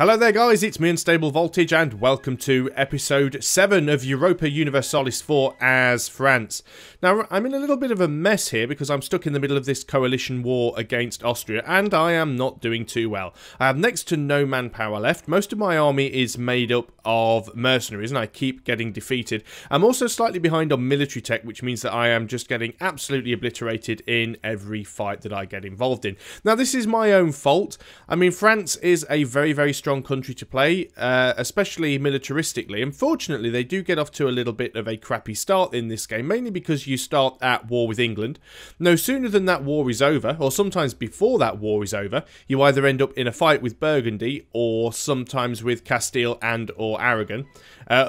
Hello there guys, it's me Unstable Voltage and welcome to episode 7 of Europa Universalis 4 as France. Now I'm in a little bit of a mess here because I'm stuck in the middle of this coalition war against Austria and I am not doing too well. I have next to no manpower left, most of my army is made up of mercenaries and I keep getting defeated. I'm also slightly behind on military tech, which means that I am just getting absolutely obliterated in every fight that I get involved in. Now this is my own fault. I mean, France is a very strong country to play, especially militaristically. Unfortunately, they do get off to a little bit of a crappy start in this game, mainly because you start at war with England. No sooner than that war is over, or sometimes before that war is over, you either end up in a fight with Burgundy, or sometimes with Castile and or Aragon,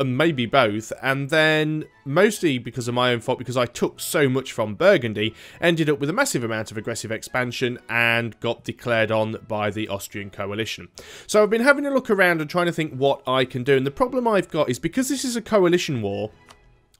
maybe both, and then, mostly because of my own fault, because I took so much from Burgundy, ended up with a massive amount of aggressive expansion and got declared on by the Austrian coalition. So I've been having a look around and trying to think what I can do, and the problem I've got is because this is a coalition war,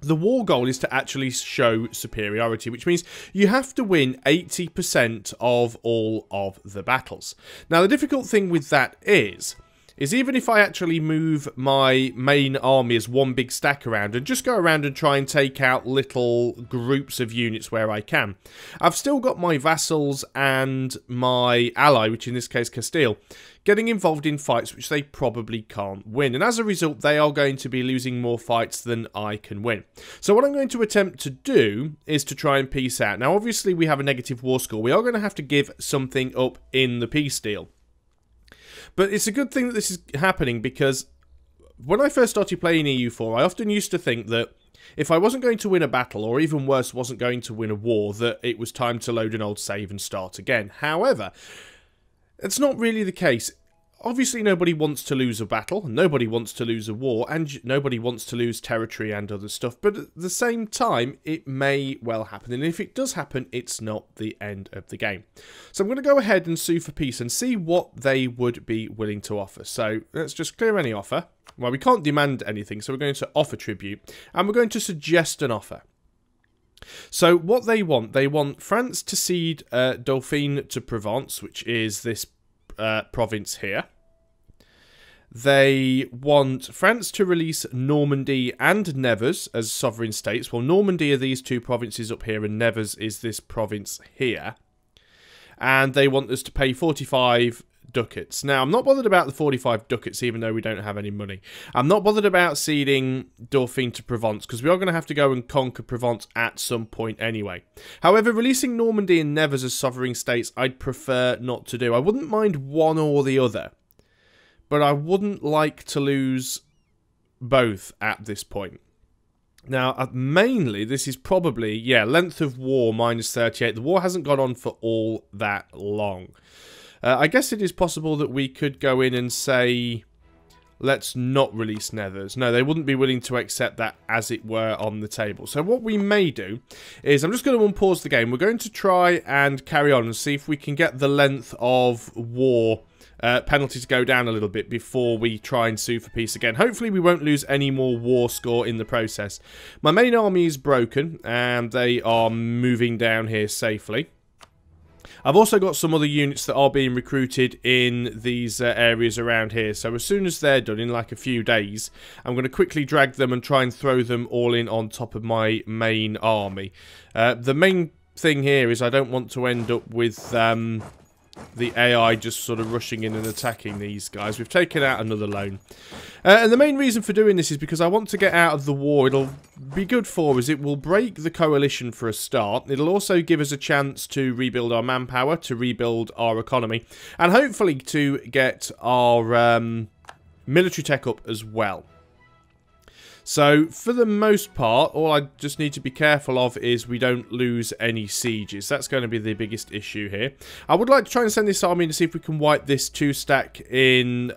the war goal is to actually show superiority, which means you have to win 80% of all of the battles. Now the difficult thing with that is even if I actually move my main army as one big stack around and just go around and try and take out little groups of units where I can, I've still got my vassals and my ally, which in this case Castile, getting involved in fights which they probably can't win, and as a result they are going to be losing more fights than I can win. So what I'm going to attempt to do is to try and peace out. Now obviously we have a negative war score, we are going to have to give something up in the peace deal. But it's a good thing that this is happening, because when I first started playing EU4, I often used to think that if I wasn't going to win a battle, or even worse, wasn't going to win a war, that it was time to load an old save and start again. However, it's not really the case. Obviously, nobody wants to lose a battle, nobody wants to lose a war, and nobody wants to lose territory and other stuff, but at the same time, it may well happen, and if it does happen, it's not the end of the game. So I'm going to go ahead and sue for peace and see what they would be willing to offer. So let's just clear any offer. Well, we can't demand anything, so we're going to offer tribute, and we're going to suggest an offer. So what they want France to cede Dauphine to Provence, which is this province here. They want France to release Normandy and Nevers as sovereign states. Well, Normandy are these two provinces up here and Nevers is this province here. And they want us to pay 45 ducats. Now, I'm not bothered about the 45 ducats, even though we don't have any money. I'm not bothered about ceding Dauphine to Provence, because we are going to have to go and conquer Provence at some point anyway. However, releasing Normandy and Nevers as sovereign states, I'd prefer not to do. I wouldn't mind one or the other, but I wouldn't like to lose both at this point. Now, mainly, this is probably, yeah, length of war minus 38. The war hasn't gone on for all that long. I guess it is possible that we could go in and say, let's not release Nevers. No, they wouldn't be willing to accept that, as it were, on the table. So what we may do is, I'm just going to unpause the game. We're going to try and carry on and see if we can get the length of war penalty to go down a little bit before we try and sue for peace again. Hopefully we won't lose any more war score in the process. My main army is broken, and they are moving down here safely. I've also got some other units that are being recruited in these areas around here. So as soon as they're done, in like a few days, I'm going to quickly drag them and try and throw them all in on top of my main army. The main thing here is I don't want to end up with the AI just sort of rushing in and attacking these guys. We've taken out another loan. And the main reason for doing this is because I want to get out of the war. It'll be good for us. It will break the coalition for a start. It'll also give us a chance to rebuild our manpower, to rebuild our economy, and hopefully to get our military tech up as well. So, for the most part, all I just need to be careful of is we don't lose any sieges. That's going to be the biggest issue here. I would like to try and send this army to see if we can wipe this two-stack in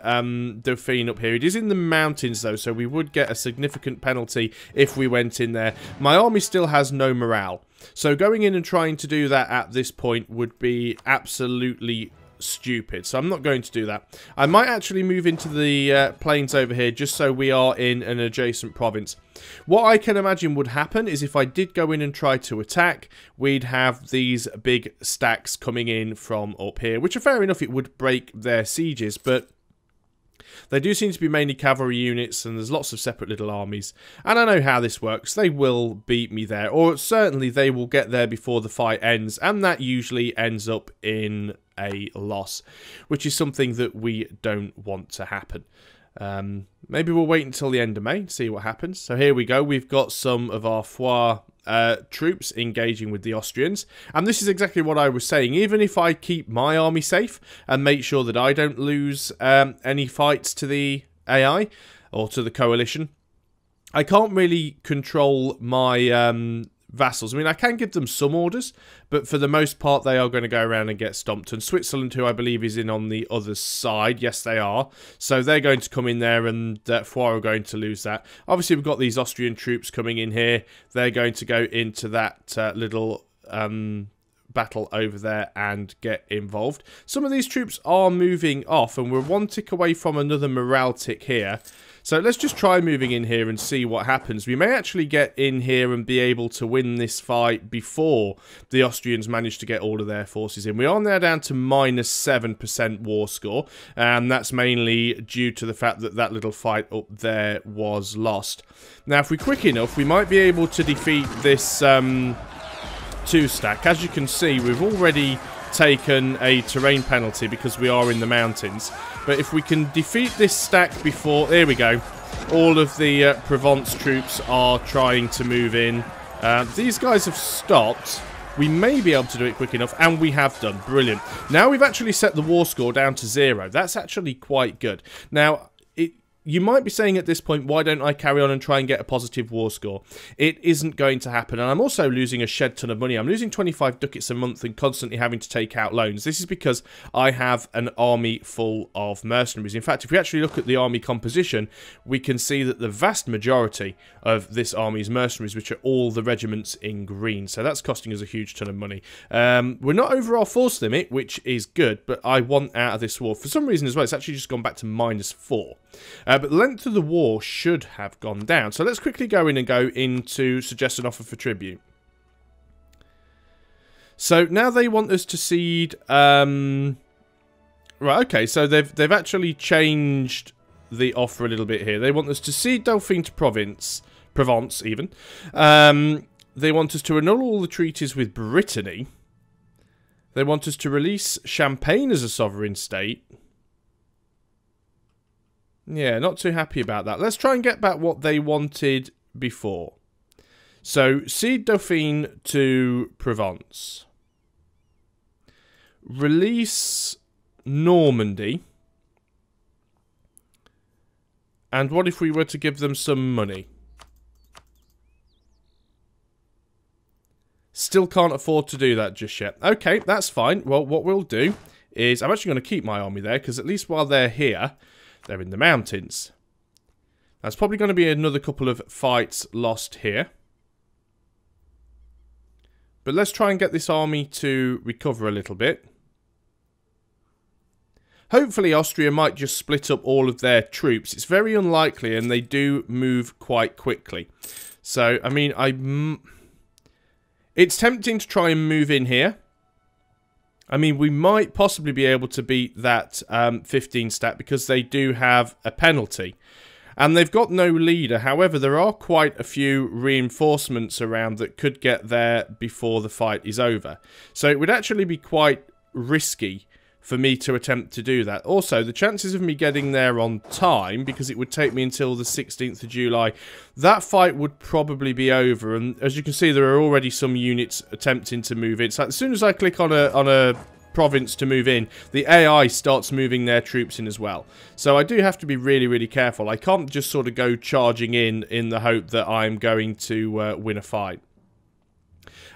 Dauphine up here. It is in the mountains, though, so we would get a significant penalty if we went in there. My army still has no morale. So, going in and trying to do that at this point would be absolutely stupid, so I'm not going to do that. I might actually move into the plains over here just so we are in an adjacent province. What I can imagine would happen is if I did go in and try to attack, we'd have these big stacks coming in from up here, which are fair enough, it would break their sieges, but They do seem to be mainly cavalry units, and there's lots of separate little armies. And I know how this works. They will beat me there, or certainly they will get there before the fight ends, and that usually ends up in a loss, which is something that we don't want to happen. Maybe we'll wait until the end of May, see what happens. So here we go. We've got some of our Foix troops engaging with the Austrians. And this is exactly what I was saying. Even if I keep my army safe and make sure that I don't lose any fights to the AI or to the coalition, I can't really control my vassals. I mean, I can give them some orders, but for the most part, they are going to go around and get stomped. And Switzerland, who I believe is in on the other side, yes, they are. So they're going to come in there, and Foix are going to lose that. Obviously, we've got these Austrian troops coming in here. They're going to go into that little battle over there and get involved. Some of these troops are moving off, and we're one tick away from another morale tick here. So let's just try moving in here and see what happens. We may actually get in here and be able to win this fight before the Austrians manage to get all of their forces in. We are now down to -7% war score, and that's mainly due to the fact that that little fight up there was lost. Now, if we're quick enough, we might be able to defeat this 2-stack. As you can see, we've already taken a terrain penalty because we are in the mountains. But if we can defeat this stack before... There we go. All of the Provence troops are trying to move in. These guys have stopped. We may be able to do it quick enough, and we have done. Brilliant. Now we've actually set the war score down to 0. That's actually quite good. Now, you might be saying at this point, why don't I carry on and try and get a positive war score? It isn't going to happen, and I'm also losing a shed ton of money. I'm losing 25 ducats a month and constantly having to take out loans. This is because I have an army full of mercenaries. In fact, if we actually look at the army composition, we can see that the vast majority of this army is mercenaries, which are all the regiments in green. So that's costing us a huge ton of money. We're not over our force limit, which is good, but I want out of this war. For some reason as well, it's actually just gone back to -4. But the length of the war should have gone down. So let's quickly go in and go into suggest an offer for tribute. So now they want us to cede... right, okay, so they've actually changed the offer a little bit here. They want us to cede Dauphine to Provence even. They want us to annul all the treaties with Brittany. They want us to release Champagne as a sovereign state. Yeah, not too happy about that. Let's try and get back what they wanted before. So, cede Dauphine to Provence. Release Normandy. And what if we were to give them some money? Still can't afford to do that just yet. Okay, that's fine. Well, what we'll do is... I'm actually going to keep my army there, because at least while they're here... They're in the mountains. That's probably going to be another couple of fights lost here. But let's try and get this army to recover a little bit. Hopefully Austria might just split up all of their troops. It's very unlikely, and they do move quite quickly. So, I mean, it's tempting to try and move in here. I mean, we might possibly be able to beat that 15 stat because they do have a penalty. And they've got no leader. However, there are quite a few reinforcements around that could get there before the fight is over. So it would actually be quite risky for me to attempt to do that. Also, the chances of me getting there on time, because it would take me until the 16th of July, that fight would probably be over. And as you can see, there are already some units attempting to move in. So as soon as I click on a province to move in, the AI starts moving their troops in as well. So I do have to be really, really careful. I can't just sort of go charging in the hope that I'm going to win a fight.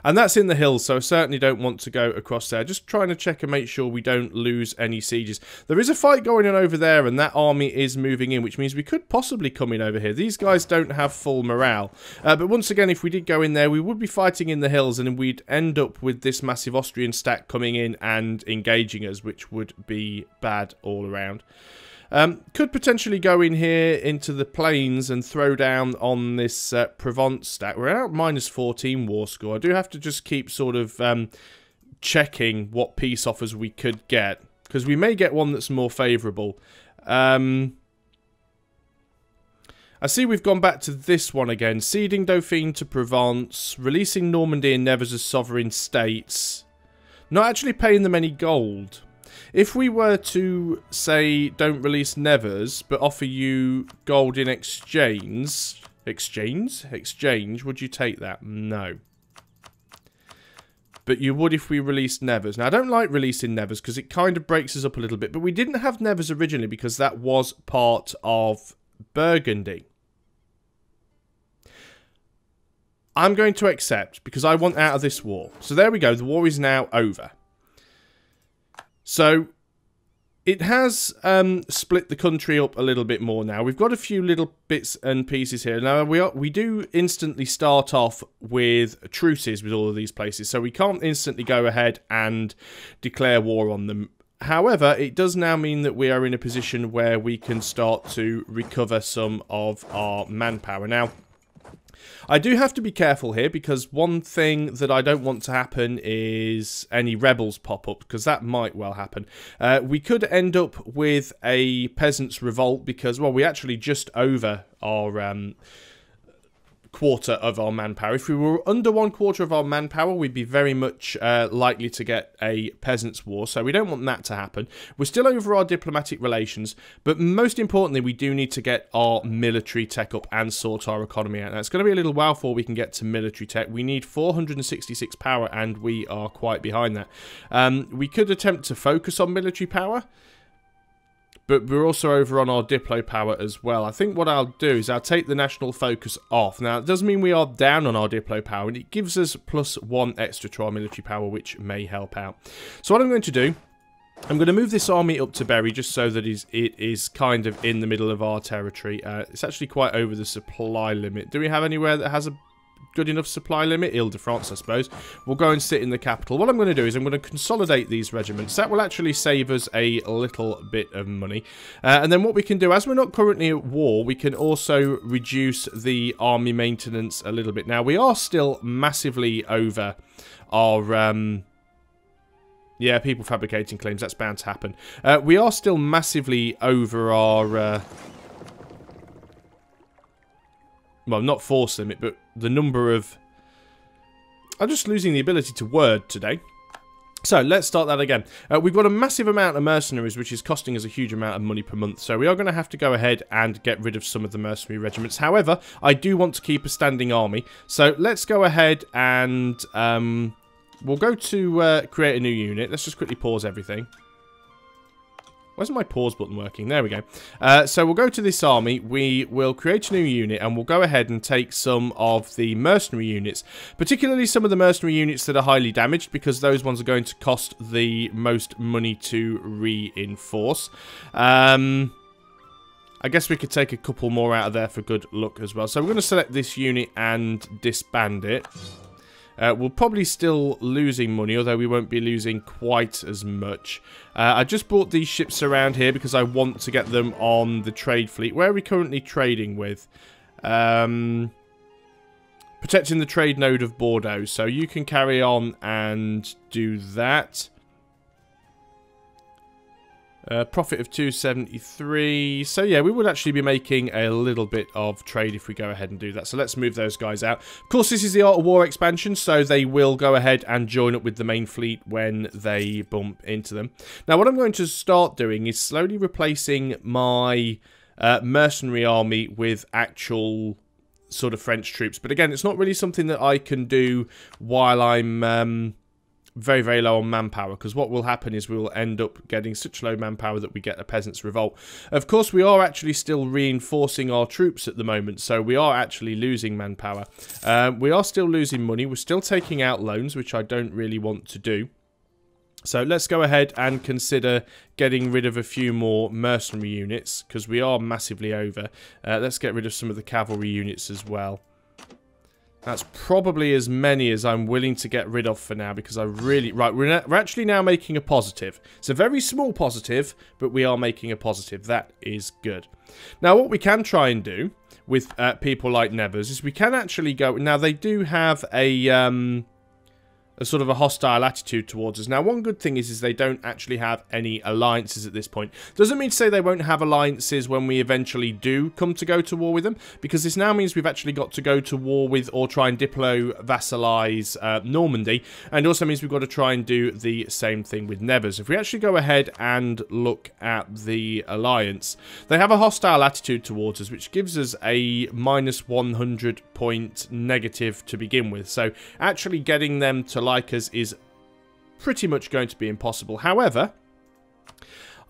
And that's in the hills, so I certainly don't want to go across there. Just trying to check and make sure we don't lose any sieges. There is a fight going on over there, and that army is moving in, which means we could possibly come in over here. These guys don't have full morale. But once again, if we did go in there, we would be fighting in the hills, and we'd end up with this massive Austrian stack coming in and engaging us, which would be bad all around. Could potentially go in here into the plains and throw down on this Provence stack. We're at -14 war score. I do have to just keep sort of checking what peace offers we could get, because we may get one that's more favourable. I see we've gone back to this one again. Ceding Dauphine to Provence, releasing Normandy and Nevers as sovereign states. Not actually paying them any gold. If we were to say don't release Nevers, but offer you gold in exchange, would you take that? No. But you would if we released Nevers. Now, I don't like releasing Nevers because it kind of breaks us up a little bit. But we didn't have Nevers originally because that was part of Burgundy. I'm going to accept because I want out of this war. So there we go. The war is now over. So it has split the country up a little bit more now. We've got a few little bits and pieces here. Now, we do instantly start off with truces with all of these places. So we can't instantly go ahead and declare war on them. However, it does now mean that we are in a position where we can start to recover some of our manpower. Now, I do have to be careful here because one thing that I don't want to happen is any rebels pop up because that might well happen. We could end up with a peasants' revolt because, well, we actually just over our quarter of our manpower. If we were under 1/4 of our manpower, we'd be very much likely to get a peasants' war, so we don't want that to happen. We're still over our diplomatic relations, but most importantly, we do need to get our military tech up and sort our economy out. Now, it's going to be a little while before we can get to military tech. We need 466 power, and we are quite behind that. We could attempt to focus on military power, but we're also over on our Diplo power as well. I think what I'll do is I'll take the national focus off. Now, it does mean we are down on our Diplo power, and it gives us +1 extra to our military power, which may help out. So what I'm going to do, I'm going to move this army up to Berry just so that it is kind of in the middle of our territory. It's actually quite over the supply limit. Do we have anywhere that has a good enough supply limit? Ile-de-France, I suppose. We'll go and sit in the capital. What I'm going to do is I'm going to consolidate these regiments. That will actually save us a little bit of money. And then what we can do, as we're not currently at war, we can also reduce the army maintenance a little bit. Now, we are still massively over our yeah, people fabricating claims. That's bound to happen. We are still massively over our well, not force limit, but the number of... I'm just losing the ability to word today. So, let's start that again. We've got a massive amount of mercenaries, which is costing us a huge amount of money per month. So, we are going to have to go ahead and get rid of some of the mercenary regiments. However, I do want to keep a standing army. So, let's go ahead and... we'll go to create a new unit. Let's just quickly pause everything. Why isn't my pause button working? There we go. So we'll go to this army, we will create a new unit, and we'll go ahead and take some of the mercenary units, particularly some of the mercenary units that are highly damaged, because those ones are going to cost the most money to reinforce. I guess we could take a couple more out of there for good luck as well. So we're going to select this unit and disband it. We're probably still losing money, although we won't be losing quite as much. I just brought these ships around here because I want to get them on the trade fleet. Where are we currently trading with? Protecting the trade node of Bordeaux. So you can carry on and do that. Profit of 273. So yeah, we would actually be making a little bit of trade if we go ahead and do that. So let's move those guys out. Of course, this is the Art of War expansion, so they will go ahead and join up with the main fleet when they bump into them. Now, what I'm going to start doing is slowly replacing my mercenary army with actual sort of French troops. But again, it's not really something that I can do while I'm... very, very low on manpower, because what will happen is we will end up getting such low manpower that we get a peasants' revolt. Of course, we are actually still reinforcing our troops at the moment, so we are actually losing manpower. We are still losing money. We're still taking out loans, which I don't really want to do. So let's go ahead and consider getting rid of a few more mercenary units, because we are massively over. Let's get rid of some of the cavalry units as well. That's probably as many as I'm willing to get rid of for now, because I really... Right, we're actually now making a positive. It's a very small positive, but we are making a positive. That is good. Now, what we can try and do with people like Nevers is we can actually go... Now, they do have a sort of a hostile attitude towards us. Now, one good thing is they don't actually have any alliances at this point. Doesn't mean to say they won't have alliances when we eventually do come to go to war with them, because this now means we've actually got to go to war with or try and diplo-vassalize Normandy, and also means we've got to try and do the same thing with Nevers. If we actually go ahead and look at the alliance, they have a hostile attitude towards us, which gives us a minus 100 point negative to begin with. So actually getting them to like us is pretty much going to be impossible. However,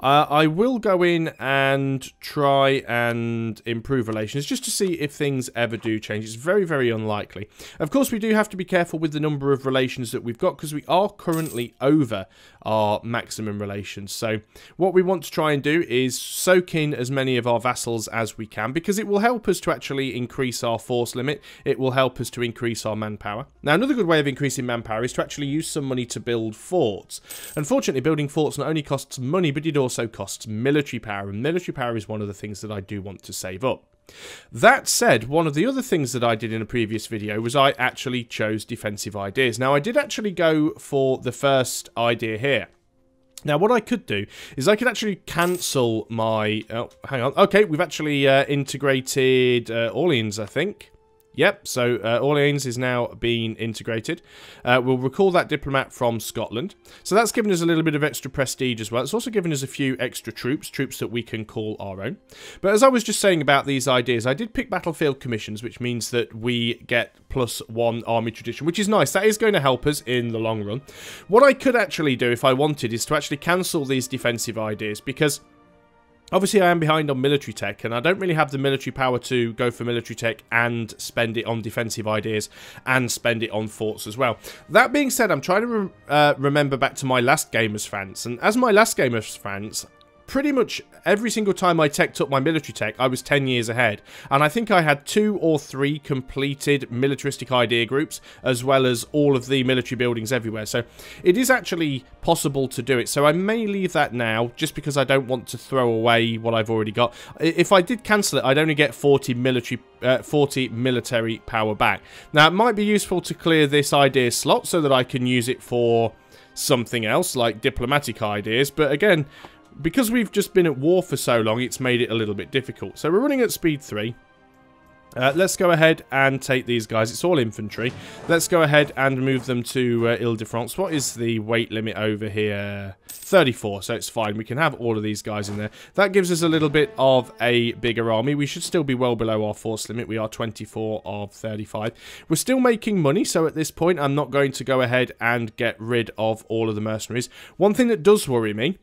I will go in and try and improve relations just to see if things ever do change. It's very, very unlikely. Of course, we do have to be careful with the number of relations that we've got because we are currently over our maximum relations. So what we want to try and do is soak in as many of our vassals as we can because it will help us to actually increase our force limit. It will help us to increase our manpower. Now, another good way of increasing manpower is to actually use some money to build forts. Unfortunately, building forts not only costs money, but it also costs military power, and military power is one of the things that I do want to save up. That said, one of the other things that I did in a previous video was I actually chose defensive ideas. Now, I did actually go for the first idea here. Now, what I could do is I could actually cancel my... Oh, hang on. Okay, we've actually integrated Orleans, I think. Yep, so Orleans is now being integrated. We'll recall that diplomat from Scotland. So that's given us a little bit of extra prestige as well. It's also given us a few extra troops that we can call our own. But as I was just saying about these ideas, I did pick battlefield commissions, which means that we get +1 army tradition, which is nice. That is going to help us in the long run. What I could actually do if I wanted is to actually cancel these defensive ideas because... obviously, I am behind on military tech, and I don't really have the military power to go for military tech and spend it on defensive ideas and spend it on forts as well. That being said, I'm trying to remember back to my last game as France, and as my last game as France, pretty much every single time I teched up my military tech, I was 10 years ahead. And I think I had 2 or 3 completed militaristic idea groups, as well as all of the military buildings everywhere. So it is actually possible to do it. So I may leave that now, just because I don't want to throw away what I've already got. If I did cancel it, I'd only get 40 military power back. Now, it might be useful to clear this idea slot so that I can use it for something else, like diplomatic ideas. But again... because we've just been at war for so long, it's made it a little bit difficult. So we're running at speed 3. Let's go ahead and take these guys. It's all infantry. Let's go ahead and move them to Ile-de-France. What is the weight limit over here? 34, so it's fine. We can have all of these guys in there. That gives us a little bit of a bigger army. We should still be well below our force limit. We are 24 of 35. We're still making money, so at this point, I'm not going to go ahead and get rid of all of the mercenaries. One thing that does worry me,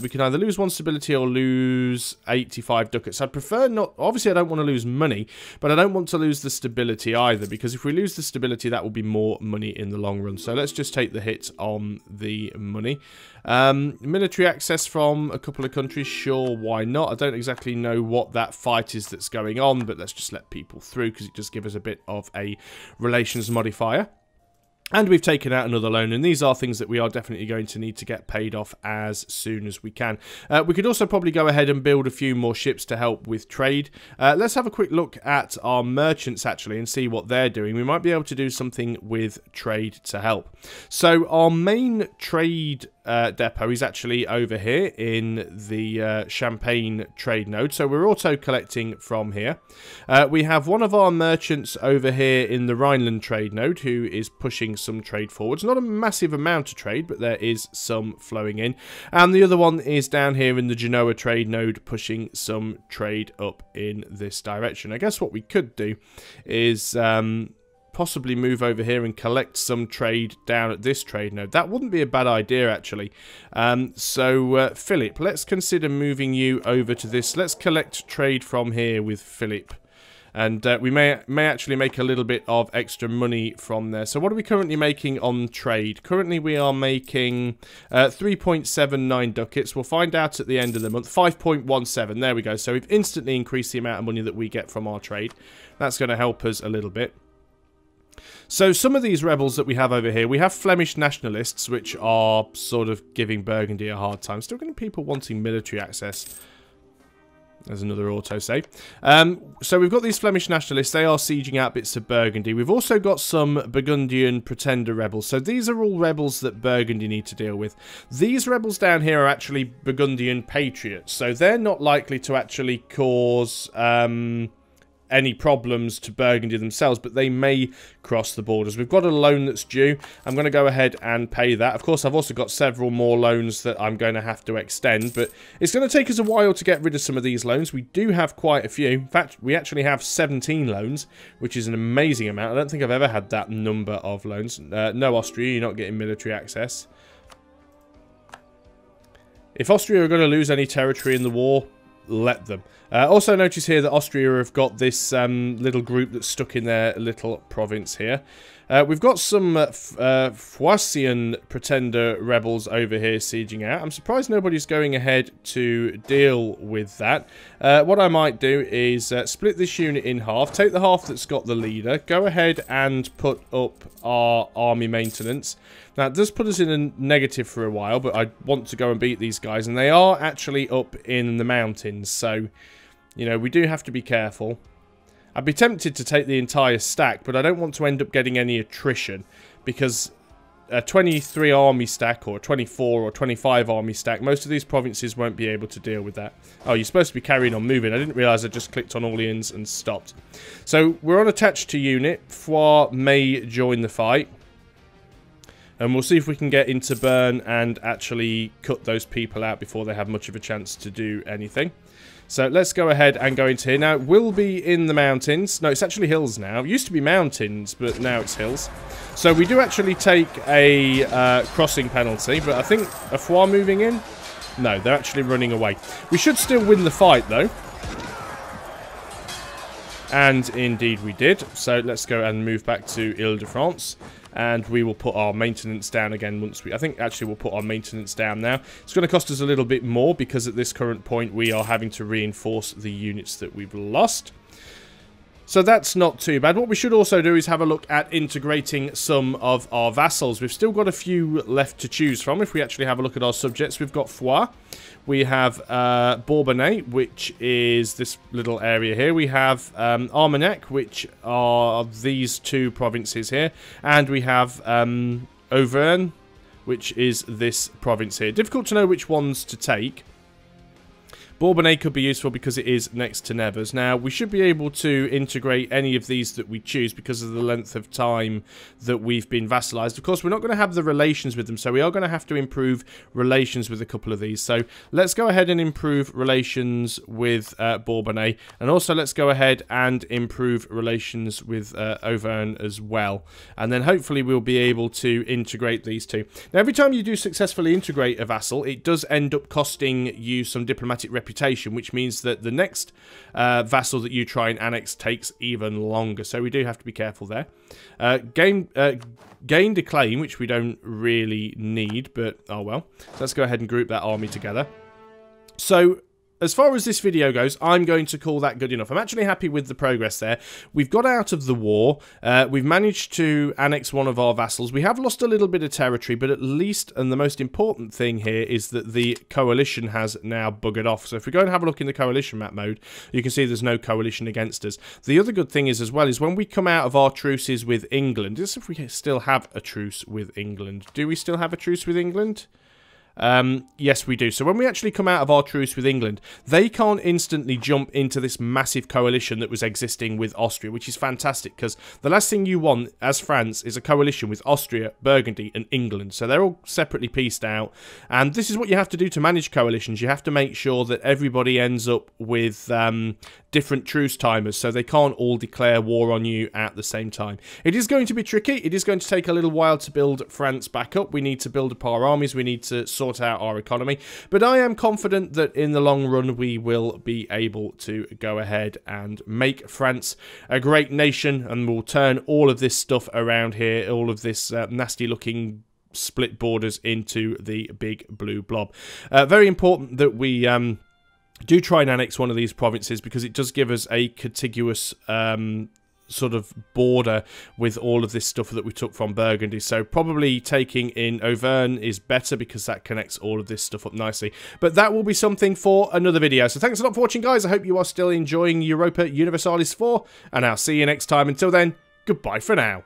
we can either lose 1 stability or lose 85 ducats. I'd prefer not... obviously, I don't want to lose money, but I don't want to lose the stability either, because if we lose the stability, that will be more money in the long run. So let's just take the hit on the money. Military access from a couple of countries, sure, why not? I don't exactly know what that fight is that's going on, but let's just let people through, because it does give us a bit of a relations modifier. And we've taken out another loan, and these are things that we are definitely going to need to get paid off as soon as we can. We could also probably go ahead and build a few more ships to help with trade. Let's have a quick look at our merchants, actually, and see what they're doing. We might be able to do something with trade to help. So our main trade depot is actually over here in the Champagne trade node, so we're auto collecting from here. We have one of our merchants over here in the Rhineland trade node who is pushing some trade forwards. Not a massive amount of trade, but there is some flowing in. And the other one is down here in the Genoa trade node, pushing some trade up in this direction. I guess what we could do is possibly move over here and collect some trade down at this trade node. That wouldn't be a bad idea, actually. Philip, let's consider moving you over to this. Let's collect trade from here with Philip. And we may actually make a little bit of extra money from there. So what are we currently making on trade? Currently we are making 3.79 ducats. We'll find out at the end of the month. 5.17. There we go. So we've instantly increased the amount of money that we get from our trade. That's going to help us a little bit. So some of these rebels that we have over here, we have Flemish nationalists, which are sort of giving Burgundy a hard time. Still getting people wanting military access. There's another autosave. So we've got these Flemish nationalists. They are sieging out bits of Burgundy. We've also got some Burgundian pretender rebels. So these are all rebels that Burgundy need to deal with. These rebels down here are actually Burgundian patriots. So they're not likely to actually cause any problems to Burgundy themselves, but they may cross the borders. We've got a loan that's due. I'm going to go ahead and pay that. Of course, I've also got several more loans that I'm going to have to extend, but it's going to take us a while to get rid of some of these loans. We do have quite a few. In fact, we actually have 17 loans, which is an amazing amount. I don't think I've ever had that number of loans. No, Austria, you're not getting military access. If Austria are going to lose any territory in the war, let them. Also notice here that Austria have got this little group that's stuck in their little province here. We've got some Frisian pretender rebels over here sieging out. I'm surprised nobody's going ahead to deal with that. What I might do is split this unit in half, take the half that's got the leader, go ahead and put up our army maintenance. Now, it does put us in a negative for a while, but I want to go and beat these guys, and they are actually up in the mountains, so, you know, we do have to be careful. I'd be tempted to take the entire stack, but I don't want to end up getting any attrition, because a 23 army stack, or a 24 or 25 army stack, most of these provinces won't be able to deal with that. Oh, you're supposed to be carrying on moving. I didn't realise I just clicked on Orleans and stopped. So, we're on attached to unit. Foix may join the fight. And we'll see if we can get into Bern and actually cut those people out before they have much of a chance to do anything. So let's go ahead and go into here. Now, it will be in the mountains. No, it's actually hills now. It used to be mountains, but now it's hills. So we do actually take a crossing penalty, but I think a Foix moving in? No, they're actually running away. We should still win the fight, though. And indeed we did. So let's go and move back to Ile-de-France. And we will put our maintenance down again once we... I think actually we'll put our maintenance down now. It's going to cost us a little bit more because at this current point we are having to reinforce the units that we've lost. So that's not too bad. What we should also do is have a look at integrating some of our vassals. We've still got a few left to choose from. If we actually have a look at our subjects, we've got Foix. We have Bourbonnais, which is this little area here. We have Armagnac, which are these two provinces here. And we have Auvergne, which is this province here. Difficult to know which ones to take. Bourbonnais could be useful because it is next to Nevers. Now, we should be able to integrate any of these that we choose because of the length of time that we've been vassalized. Of course, we're not going to have the relations with them, so we are going to have to improve relations with a couple of these. So, let's go ahead and improve relations with Bourbonnais. And also, let's go ahead and improve relations with Auvergne as well. And then, hopefully, we'll be able to integrate these two. Now, every time you do successfully integrate a vassal, it does end up costing you some diplomatic reputation, which means that the next vassal that you try and annex takes even longer. So we do have to be careful there. Gained a claim, which we don't really need, but oh well. So let's go ahead and group that army together. So, as far as this video goes, I'm going to call that good enough. I'm actually happy with the progress there. We've got out of the war. We've managed to annex one of our vassals. We have lost a little bit of territory, but at least, and the most important thing here, is that the coalition has now buggered off. So if we go and have a look in the coalition map mode, you can see there's no coalition against us. The other good thing is, as well, is when we come out of our truces with England, just if we still have a truce with England. Do we still have a truce with England? Yes, we do. So when we actually come out of our truce with England, they can't instantly jump into this massive coalition that was existing with Austria, which is fantastic because the last thing you want as France is a coalition with Austria, Burgundy and England. So they're all separately pieced out. And this is what you have to do to manage coalitions. You have to make sure that everybody ends up with different truce timers so they can't all declare war on you at the same time. It is going to be tricky. It is going to take a little while to build France back up. We need to build up our armies. We need to sort out our economy, but I am confident that in the long run we will be able to go ahead and make France a great nation, and we'll turn all of this stuff around here, all of this nasty looking split borders, into the big blue blob. Very important that we do try and annex one of these provinces because it does give us a contiguous sort of border with all of this stuff that we took from Burgundy. So probably taking in Auvergne is better because that connects all of this stuff up nicely. But that will be something for another video. So thanks a lot for watching, guys. I hope you are still enjoying Europa Universalis 4, and I'll see you next time. Until then, goodbye for now.